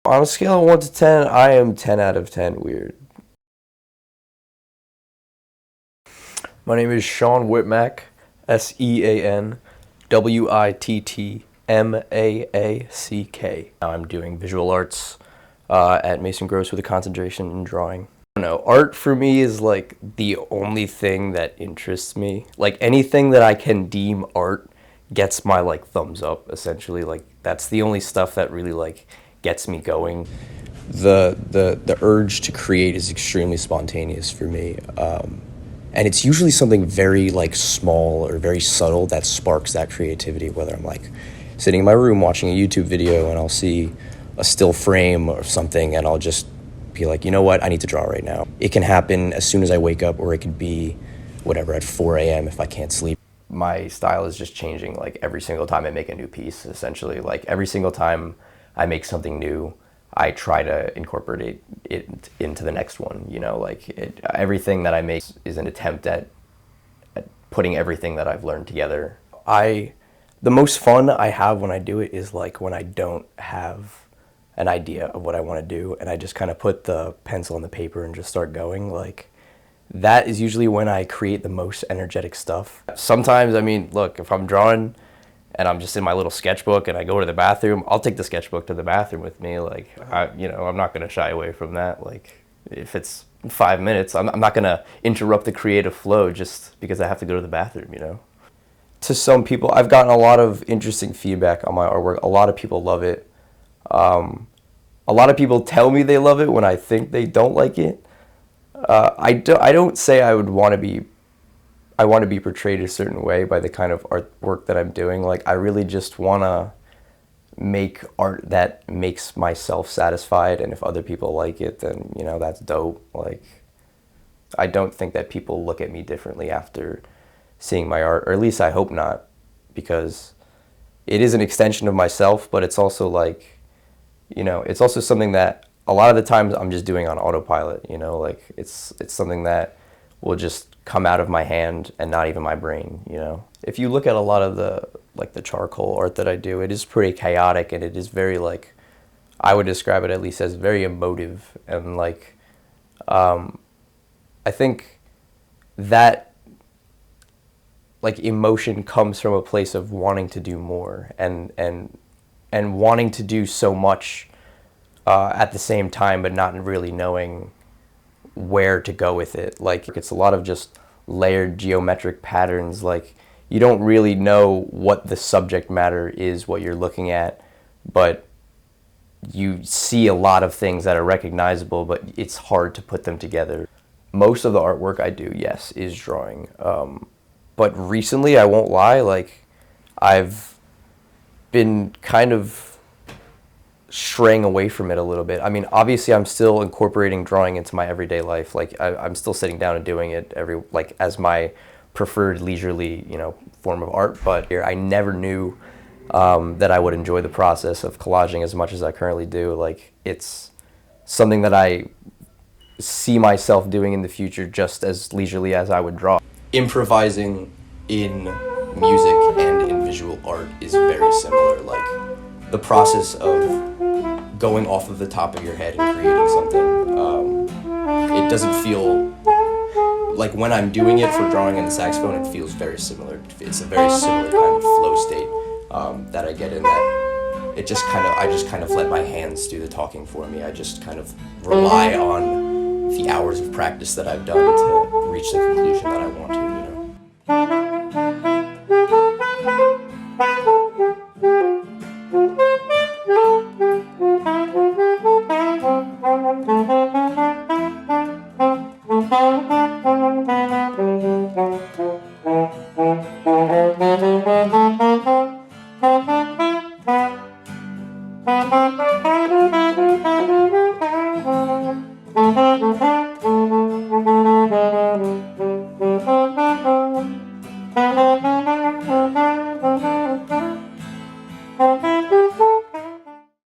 On a scale of 1 to 10, I am 10 out of 10 weird. My name is Sean Wittmaack, SeanWittmaack. Now I'm doing visual arts at Mason Gross with a concentration in drawing. I don't know, art for me is like the only thing that interests me. Like anything that I can deem art gets my like thumbs up, essentially. Like that's the only stuff that really like gets me going. The urge to create is extremely spontaneous for me. And it's usually something very like small or very subtle that sparks that creativity, whether I'm like sitting in my room watching a YouTube video and I'll see a still frame or something and I'll just be like, you know what, I need to draw right now. It can happen as soon as I wake up, or it could be whatever at 4 a.m. if I can't sleep. My style is just changing like every single time I make a new piece, essentially. Like every single time I make something new, I try to incorporate it into the next one, you know, like everything that I make is an attempt at putting everything that I've learned together. The most fun I have when I do it is like when I don't have an idea of what I want to do and I just kind of put the pencil on the paper and just start going. Like that is usually when I create the most energetic stuff. Sometimes, I mean, look, if I'm drawing and I'm just in my little sketchbook and I go to the bathroom, I'll take the sketchbook to the bathroom with me. Like, I'm not gonna shy away from that. Like, if it's 5 minutes, I'm not gonna interrupt the creative flow just because I have to go to the bathroom, you know? To some people, I've gotten a lot of interesting feedback on my artwork. A lot of people love it. A lot of people tell me they love it when I think they don't like it. I don't say I want to be portrayed a certain way by the kind of artwork that I'm doing. Like, I really just want to make art that makes myself satisfied, and if other people like it, then, you know, that's dope. Like, I don't think that people look at me differently after seeing my art, or at least I hope not, because it is an extension of myself, but it's also like, you know, it's also something that a lot of the times I'm just doing on autopilot, you know, like it's something that will just come out of my hand and not even my brain, you know. If you look at a lot of the charcoal art that I do, it is pretty chaotic and it is very like, I would describe it at least as very emotive, and like I think that like emotion comes from a place of wanting to do more and wanting to do so much at the same time, but not really knowing where to go with it. Like, it's a lot of just layered geometric patterns. Like, you don't really know what the subject matter is, what you're looking at, but you see a lot of things that are recognizable, but it's hard to put them together. Most of the artwork I do, yes, is drawing. But recently, I won't lie, like, I've been kind of straying away from it a little bit. I mean, obviously I'm still incorporating drawing into my everyday life. Like I'm still sitting down and doing it as my preferred leisurely, you know, form of art. But I never knew that I would enjoy the process of collaging as much as I currently do. Like, it's something that I see myself doing in the future just as leisurely as I would draw. Improvising in music and in visual art is very similar. Like, the process of going off of the top of your head and creating something, it doesn't feel like, when I'm doing it for drawing and the saxophone, it feels very similar. It's a very similar kind of flow state that I get in that. I just kind of let my hands do the talking for me. I just kind of rely on the hours of practice that I've done to reach the conclusion that I want to, you know.